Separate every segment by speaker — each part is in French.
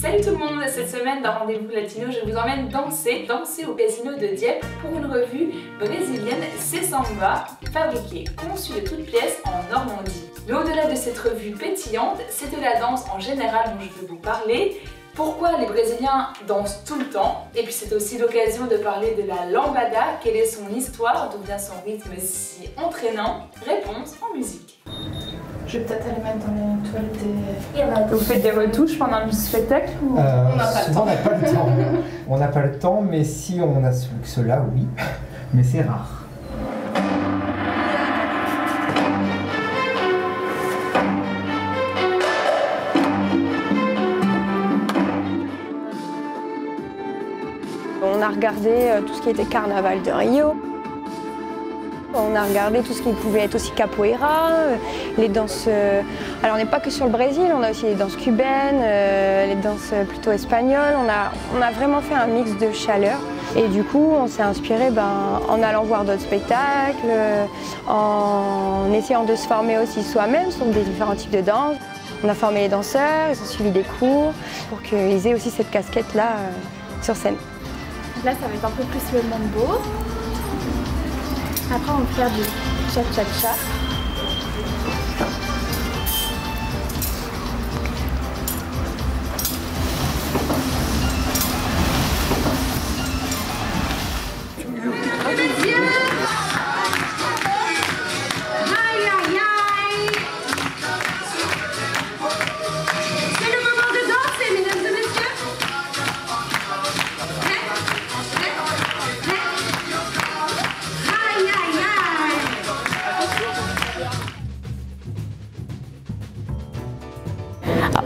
Speaker 1: Salut tout le monde, cette semaine dans Rendez-vous Latino, je vous emmène danser au casino de Dieppe pour une revue brésilienne Samba, fabriquée, conçue de toutes pièces en Normandie. Mais au-delà de cette revue pétillante, c'est de la danse en général dont je veux vous parler. Pourquoi les Brésiliens dansent tout le temps? Et puis c'est aussi l'occasion de parler de la lambada, quelle est son histoire, d'où vient son rythme si entraînant? Réponse en musique.
Speaker 2: Je vais peut-être aller mettre dans les toilettes.
Speaker 1: Vous faites des retouches pendant le spectacle ou...
Speaker 2: On n'a pas le temps.
Speaker 3: On n'a pas le temps. On n'a pas le temps, mais si on a cela, oui. Mais c'est rare.
Speaker 4: On a regardé tout ce qui était carnaval de Rio. On a regardé tout ce qui pouvait être aussi capoeira, les danses... Alors on n'est pas que sur le Brésil, on a aussi les danses cubaines, les danses plutôt espagnoles. On a vraiment fait un mix de chaleur. Et du coup, on s'est inspiré en allant voir d'autres spectacles, en essayant de se former aussi soi-même sur des différents types de danse. On a formé les danseurs, ils ont suivi des cours pour qu'ils aient aussi cette casquette-là sur scène.
Speaker 2: Là, ça va être un peu plus le mambo. Après, on va faire du cha-cha-cha.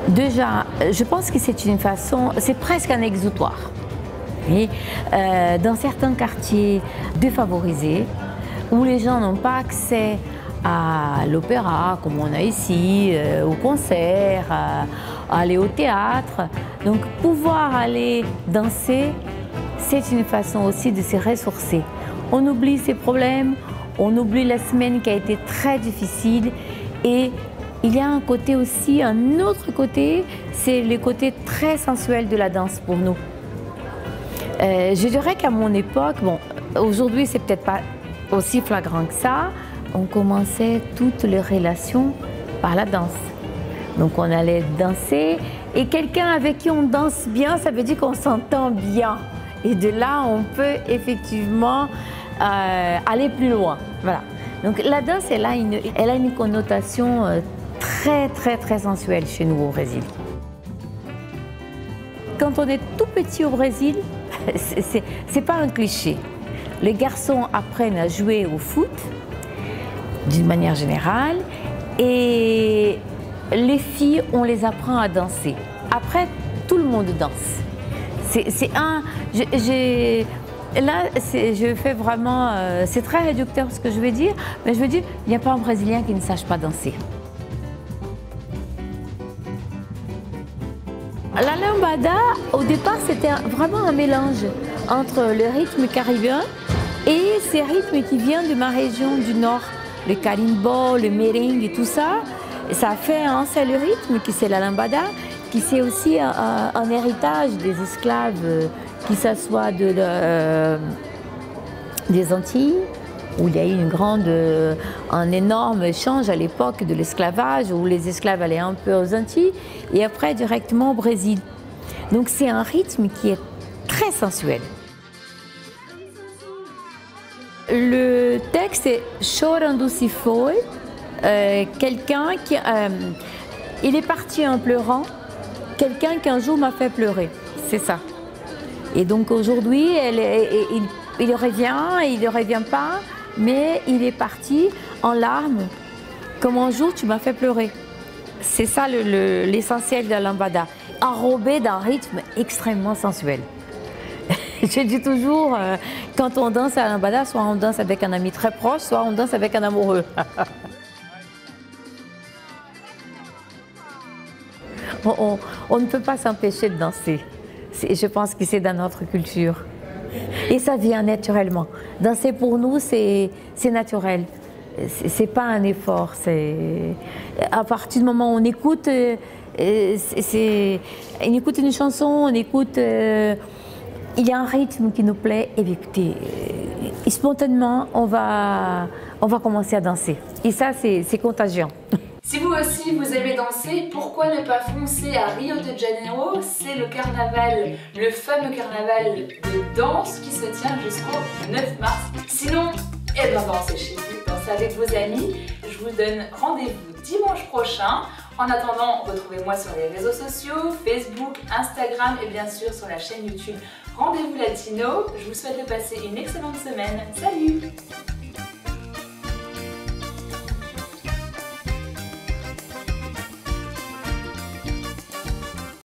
Speaker 5: Déjà, je pense que c'est une façon, c'est presque un exutoire. Et, dans certains quartiers défavorisés, où les gens n'ont pas accès à l'opéra, comme on a ici, au concert, à aller au théâtre, donc pouvoir aller danser, c'est une façon aussi de se ressourcer. On oublie ses problèmes, on oublie la semaine qui a été très difficile et il y a un côté aussi, un autre côté, c'est le côté très sensuel de la danse pour nous. Je dirais qu'à mon époque, bon, aujourd'hui c'est peut-être pas aussi flagrant que ça, on commençait toutes les relations par la danse. Donc on allait danser et quelqu'un avec qui on danse bien, ça veut dire qu'on s'entend bien. Et de là, on peut effectivement aller plus loin. Voilà. Donc la danse, elle a une connotation très sensuelle chez nous au Brésil. Quand on est tout petit au Brésil, c'est pas un cliché. Les garçons apprennent à jouer au foot d'une manière générale et les filles, on les apprend à danser. Après, tout le monde danse. Là, je fais vraiment... c'est très réducteur ce que je vais dire, mais je veux dire, il n'y a pas un Brésilien qui ne sache pas danser. La lambada, au départ, c'était vraiment un mélange entre le rythme caribéen et ces rythmes qui viennent de ma région du Nord, le carimbo, le merengue et tout ça. Et ça a fait un seul rythme qui c'est la lambada, qui c'est aussi un héritage des esclaves qui s'assoient des Antilles, où il y a eu un énorme échange à l'époque de l'esclavage, où les esclaves allaient un peu aux Antilles et après directement au Brésil. Donc c'est un rythme qui est très sensuel. Le texte est Chorando se foi, quelqu'un qui... il est parti en pleurant, quelqu'un qui un jour m'a fait pleurer, c'est ça. Et donc aujourd'hui, il ne revient pas, mais il est parti en larmes, comme un jour tu m'as fait pleurer. C'est ça l'essentiel de la lambada, enrobé d'un rythme extrêmement sensuel. Je dis toujours, quand on danse à la lambada, soit on danse avec un ami très proche, soit on danse avec un amoureux. On ne peut pas s'empêcher de danser. Je pense que c'est dans notre culture. Et ça vient naturellement. Danser pour nous, c'est naturel. C'est pas un effort. À partir du moment où on écoute On écoute une chanson, on écoute... il y a un rythme qui nous plaît, et écoutez, spontanément, on va commencer à danser. Et ça, c'est contagion.
Speaker 1: Si vous aussi vous aimez danser, pourquoi ne pas foncer à Rio de Janeiro? C'est le carnaval, le fameux carnaval de danse qui se tient jusqu'au 9 mars. Sinon, eh bien dansez chez vous, dansez avec vos amis. Je vous donne rendez-vous dimanche prochain. En attendant, retrouvez-moi sur les réseaux sociaux, Facebook, Instagram et bien sûr sur la chaîne YouTube Rendez-vous Latino. Je vous souhaite de passer une excellente semaine. Salut!